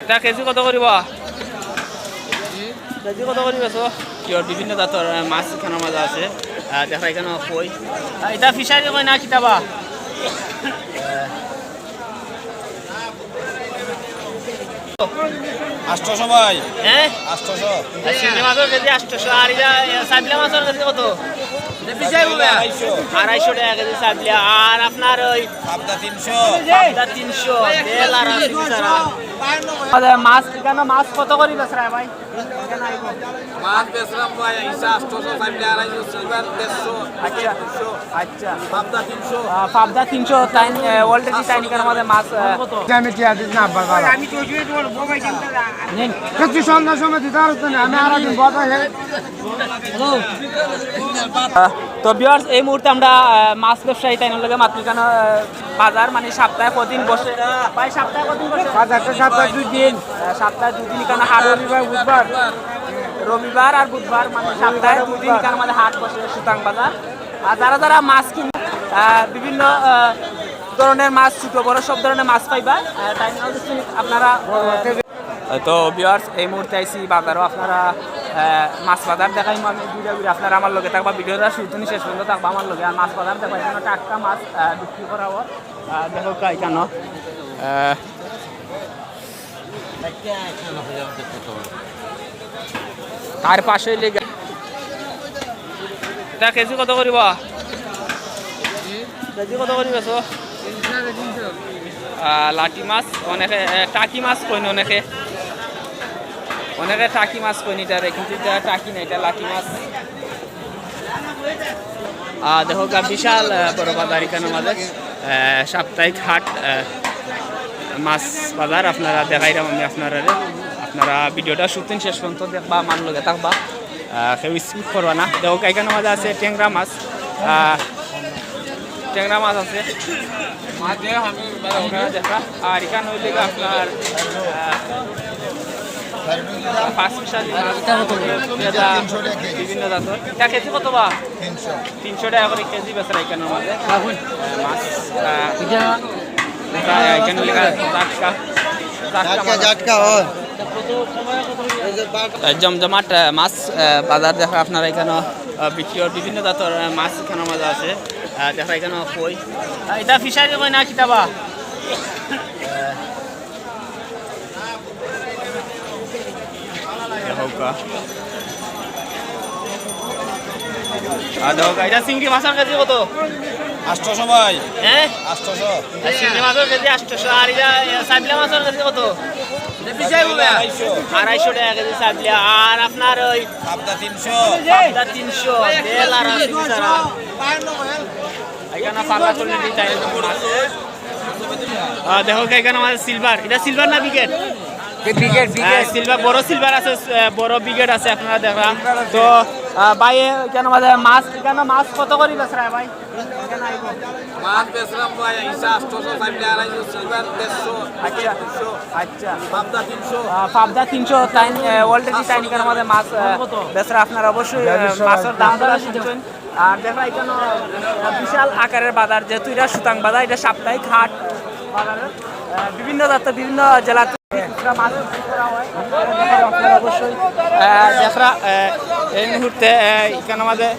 এটা কেজি কত করিব? কেজি কত করি বেছো? কিয়র বিভিন্ন জাতর মাছ এখানের মাঝে আছে, দেখা এখানে কই এটা ফিশারি কই না কিতাবা? আষ্টশো ভাই, হ্যাঁ 800 চিংড়ি মাছের কেজি 800, আর এটা সাবলা মাছের কেজি কত? 250 টাকা কেজি সাবলা। আর আপনার ওই পাবদা 300, 300 তেল আর মাছ এখানে মাছ কত করি বেচরা ভাই? মাছ বেচলাম ভাই 800, সাইবলা 250, সিলভার 150, আচ্ছা আচ্ছা পাবদা 300। পাবদা 300 তাই অলরেডি তাই নিকার মধ্যে মাছ আমি টিয়া দিস না আব্বার বাবা নিন। কিছু সন্ধ্যার সময় দিতে পারতো না আমি আর একদিন বড় হয়ে তো ভিউয়ার্স এই মুহূর্তে আমরা মাছ ব্যবসায়ী তাই লগে মাতৃকানা বাজার মানে সপ্তাহে কদিন বসে ভাই? সপ্তাহে কদিন বসে? বাজারটা সপ্তাহে 2 দিন, সপ্তাহে 2 দিন এখানে হাট, বুধবার রবিবার আর বুধবার, মানে সপ্তাহে 2 দিন এখানে আমাদের হাট বসে সুতাং বাজার। আর যারা যারা মাছ কিনে বিভিন্ন ধরনের মাছ, ছোট বড় সব ধরনের মাছ পাইবা তাই আপনারা। তো ভিউয়ার্স এই মুহূর্তে আইসি বাজারও আপনারা মাছ বাজার দেখাই আমি ভিডিও আপনারা আমার লগে থাকবা, ভিডিওটা শুরু থেকে শেষ পর্যন্ত থাকবা আমার লগে। আর মাছ বাজার দেখবা এখানে টাটকা মাছ বিক্রি করা হয়, দেখো এখানে তার পাশে লেগে এটা কেজি কত করিব? কেজি কত করি বেছো? লাটি মাছ অনেকে টাকি মাছ কইন, অনেকে টাকি মাছ কইনি তারে, কিন্তু এটা টাকি না, এটা লাটি মাছ। দেখো বিশাল বড় বাজার এখানের মাঝে সাপ্তাহিক হাট মাছ বাজার আপনারা দেখাইলাম আমি আপনারা ভিডিওটা শুনতেন শেষ পর্যন্ত দেখবা, আমার লগে থাকবা, কেউ স্কিপ করবা না। দেখো এখানের মাঝে আছে ট্যাংরা মাছ, আছে দেখা। আর এখানে হইলে আপনার বিভিন্ন জাতর। এটা কেজি কত বা? 300 টাকা করে কেজি বেচা এখানের মাঝে মাছ। এখানে লেখা জমজমাট মাছ বাজার দেখা আপনারা এখানে বিক্রি বিভিন্ন জাতর মাছ এখানের মাঝে আছে, দেখা এখানে কই এটা ফিশারি কই না কিতাবা? এটা চিংড়ি মাছের কেজি কত? 800 ভাই, হ্যাঁ 800, চিংড়ি মাছের কেজি 800। আর এটা সাবলা মাছের কেজি কত? 250 টাকা কেজি সাবলা। আর আপনার ওই পাবদা 300, 300 তেল আর এখানে পাল্লা করলে দেখো এখানে আমাদের সিলভার, এটা সিলভার না বিকেট? সিলভার, বড় সিলভার আছে, বড় বিকেট আছে আপনারা দেখলাম। তো ভাই কেন মাছ এখানে মাছ কত করি বেচরা ভাই? মাছ বেচলাম ভাই 800, সাইবলা 250, সিলভার 150, আচ্ছা আচ্ছা পাবদা 300। পাবদা 300 তাই অলরেডি তাই নিকার আমাদের মাছ বেচরা আপনারা অবশ্যই মাছের দাম দরা শুনছেন। আর দেখো এখানে বিশাল আকারের বাজার, যেহেতু এটা সুতাং বাজার, এটা সাপ্তাহিক হাট বাজারের বিভিন্ন জাতের বিভিন্ন জেলাতে মাছ বিক্রি করা হয়। আপনারা অবশ্যই দেখরা এই মুহূর্তে এখানে আমাদের